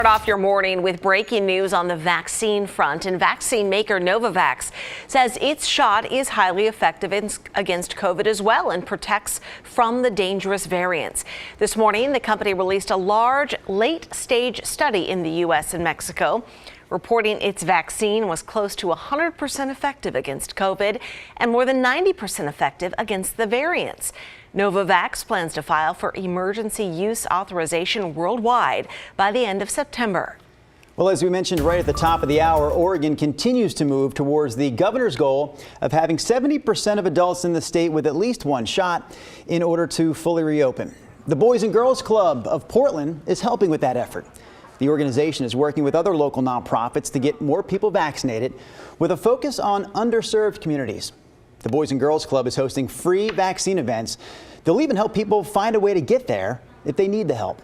Start off your morning with breaking news on the vaccine front, and vaccine maker Novavax says its shot is highly effective against COVID as well and protects from the dangerous variants. This morning, the company released a large late-stage study in the U.S. and Mexico, reporting its vaccine was close to 100% effective against COVID and more than 90% effective against the variants. Novavax plans to file for emergency use authorization worldwide by the end of September. Well, as we mentioned right at the top of the hour, Oregon continues to move towards the governor's goal of having 70% of adults in the state with at least one shot in order to fully reopen. The Boys and Girls Club of Portland is helping with that effort. The organization is working with other local nonprofits to get more people vaccinated with a focus on underserved communities. The Boys and Girls Club is hosting free vaccine events. They'll even help people find a way to get there if they need the help.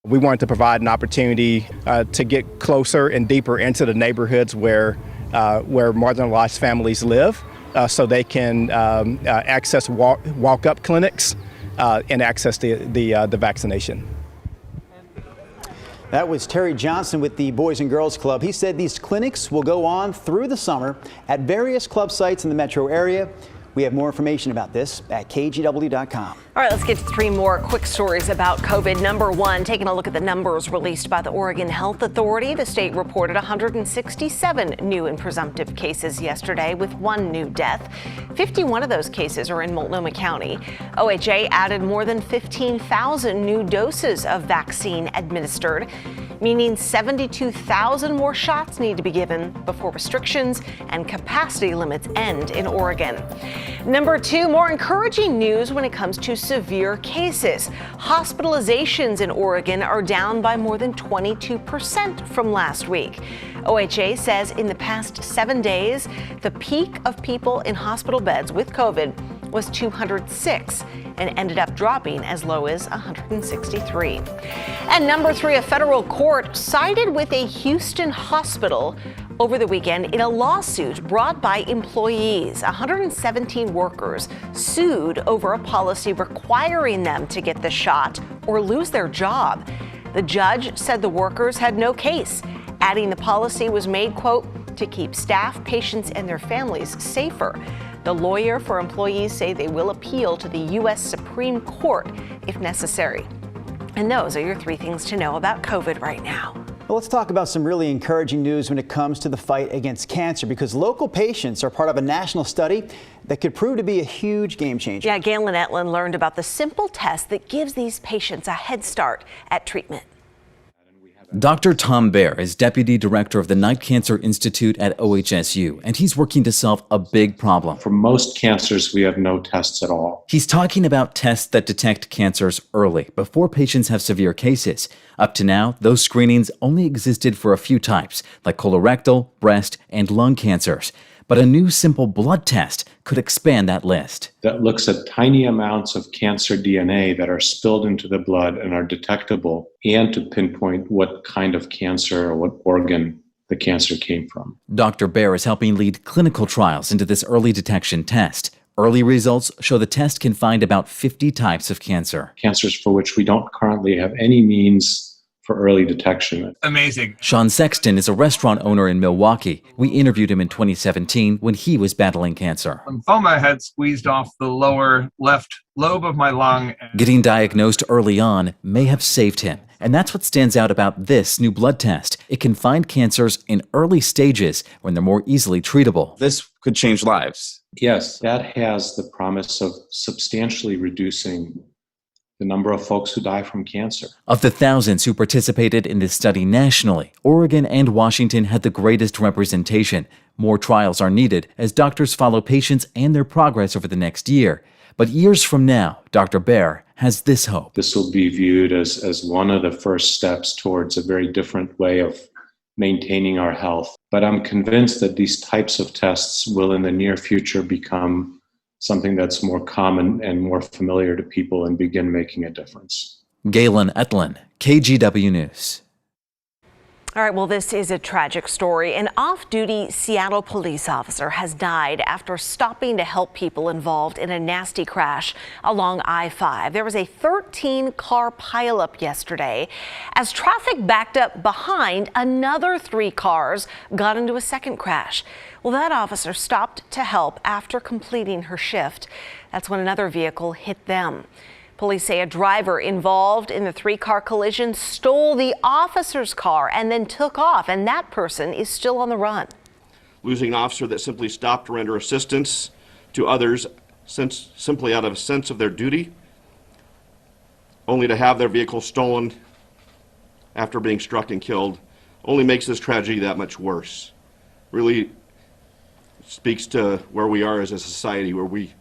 We wanted to provide an opportunity to get closer and deeper into the neighborhoods where marginalized families live, so they can access walk-up clinics and access the vaccination. That was Terry Johnson with the Boys and Girls Club. He said these clinics will go on through the summer at various club sites in the metro area. We have more information about this at KGW.com. All right, let's get to three more quick stories about COVID. Number one, taking a look at the numbers released by the Oregon Health Authority. The state reported 167 new and presumptive cases yesterday with one new death. 51 of those cases are in Multnomah County. OHA added more than 15,000 new doses of vaccine administered, meaning 72,000 more shots need to be given before restrictions and capacity limits end in Oregon. Number two, more encouraging news when it comes to severe cases. Hospitalizations in Oregon are down by more than 22% from last week. OHA says in the past 7 days, the peak of people in hospital beds with COVID was 206 and ended up dropping as low as 163. And number three, a federal court sided with a Houston hospital over the weekend in a lawsuit brought by employees. 117 workers sued over a policy requiring them to get the shot or lose their job. The judge said the workers had no case, adding the policy was made, quote, to keep staff, patients, and their families safer. The lawyer for employees say they will appeal to the U.S. Supreme Court if necessary. And those are your three things to know about COVID right now. Well, let's talk about some really encouraging news when it comes to the fight against cancer, because local patients are part of a national study that could prove to be a huge game changer. Yeah, Galen Etlin learned about the simple test that gives these patients a head start at treatment. Dr. Tom Baer is Deputy Director of the Night Cancer Institute at OHSU, and he's working to solve a big problem. For most cancers, we have no tests at all. He's talking about tests that detect cancers early, before patients have severe cases. Up to now, those screenings only existed for a few types, like colorectal, breast, and lung cancers. But a new simple blood test could expand that list. That looks at tiny amounts of cancer DNA that are spilled into the blood and are detectable, and to pinpoint what kind of cancer or what organ the cancer came from. Dr. Baer is helping lead clinical trials into this early detection test. Early results show the test can find about 50 types of cancer. Cancers for which we don't currently have any means for early detection. Amazing. Sean Sexton is a restaurant owner in Milwaukee. We interviewed him in 2017 when he was battling cancer. Lymphoma had squeezed off the lower left lobe of my lung. Getting diagnosed early on may have saved him. And that's what stands out about this new blood test. It can find cancers in early stages when they're more easily treatable. This could change lives. Yes, that has the promise of substantially reducing the number of folks who die from cancer. Of the thousands who participated in this study nationally, Oregon and Washington had the greatest representation. More trials are needed as doctors follow patients and their progress over the next year. But years from now, Dr. Baer has this hope. This will be viewed as one of the first steps towards a very different way of maintaining our health. But I'm convinced that these types of tests will in the near future become something that's more common and more familiar to people and begin making a difference. Galen Etlin, KGW News. All right, well, this is a tragic story. An off-duty Seattle police officer has died after stopping to help people involved in a nasty crash along I-5. There was a 13-car pileup yesterday. As traffic backed up behind, another 3 cars got into a second crash. Well, that officer stopped to help after completing her shift. That's when another vehicle hit them. Police say a driver involved in the 3-car collision stole the officer's car and then took off, and that person is still on the run. Losing an officer that simply stopped to render assistance to others simply out of a sense of their duty, only to have their vehicle stolen after being struck and killed, only makes this tragedy that much worse. Really speaks to where we are as a society, where we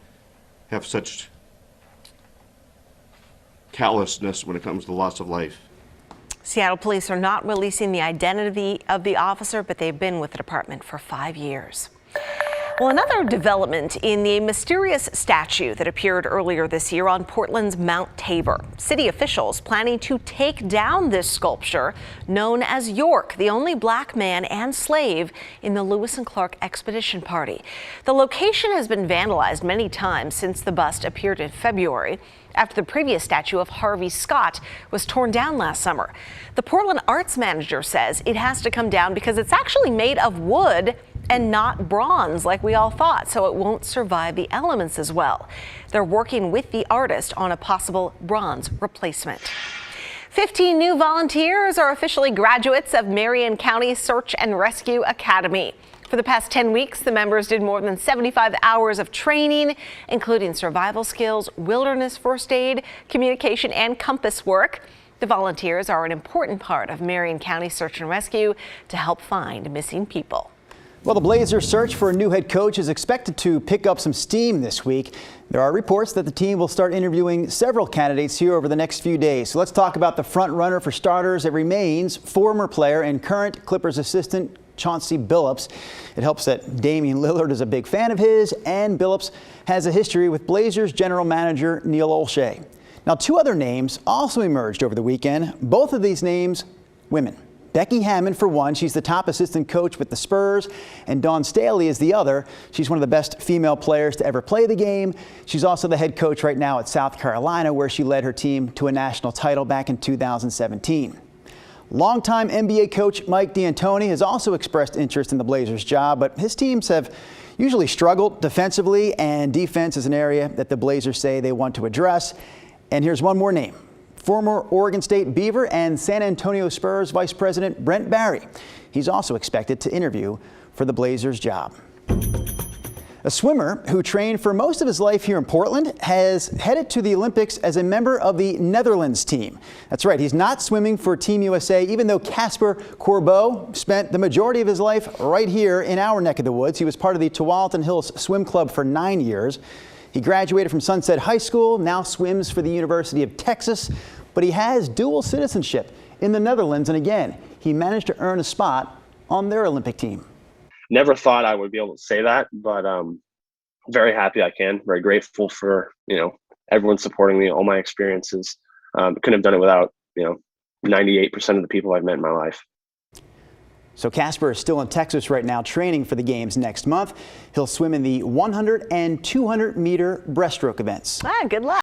have such callousness when it comes to loss of life. Seattle police are not releasing the identity of the officer, but they've been with the department for 5 years. Well, another development in the mysterious statue that appeared earlier this year on Portland's Mount Tabor. City officials planning to take down this sculpture known as York, the only black man and slave in the Lewis and Clark expedition party. The location has been vandalized many times since the bust appeared in February, after the previous statue of Harvey Scott was torn down last summer. The Portland arts manager says it has to come down because it's actually made of wood and not bronze like we all thought, so it won't survive the elements as well. They're working with the artist on a possible bronze replacement. 15 new volunteers are officially graduates of Marion County Search and Rescue Academy. For the past 10 weeks, the members did more than 75 hours of training, including survival skills, wilderness first aid, communication, and compass work. The volunteers are an important part of Marion County Search and Rescue to help find missing people. Well, the Blazers' search for a new head coach is expected to pick up some steam this week. There are reports that the team will start interviewing several candidates here over the next few days. So let's talk about the front runner for starters. It remains former player and current Clippers assistant Chauncey Billups. It helps that Damian Lillard is a big fan of his, and Billups has a history with Blazers general manager Neil Olshey. Now, 2 other names also emerged over the weekend. Both of these names, women. Becky Hammond, for one, she's the top assistant coach with the Spurs, and Dawn Staley is the other. She's one of the best female players to ever play the game. She's also the head coach right now at South Carolina, where she led her team to a national title back in 2017. Longtime NBA coach Mike D'Antoni has also expressed interest in the Blazers job, but his teams have usually struggled defensively, and defense is an area that the Blazers say they want to address. And here's one more name. Former Oregon State Beaver and San Antonio Spurs Vice President Brent Barry. He's also expected to interview for the Blazers job. A swimmer who trained for most of his life here in Portland has headed to the Olympics as a member of the Netherlands team. That's right, he's not swimming for Team USA, even though Casper Corbeau spent the majority of his life right here in our neck of the woods. He was part of the Tualatin Hills Swim Club for 9 years. He graduated from Sunset High School, now swims for the University of Texas, but he has dual citizenship in the Netherlands, and again, he managed to earn a spot on their Olympic team. Never thought I would be able to say that, but very happy I can. Very grateful for, everyone supporting me, all my experiences. Couldn't have done it without, 98% of the people I've met in my life. So Casper is still in Texas right now training for the games next month. He'll swim in the 100 and 200 meter breaststroke events. Good luck.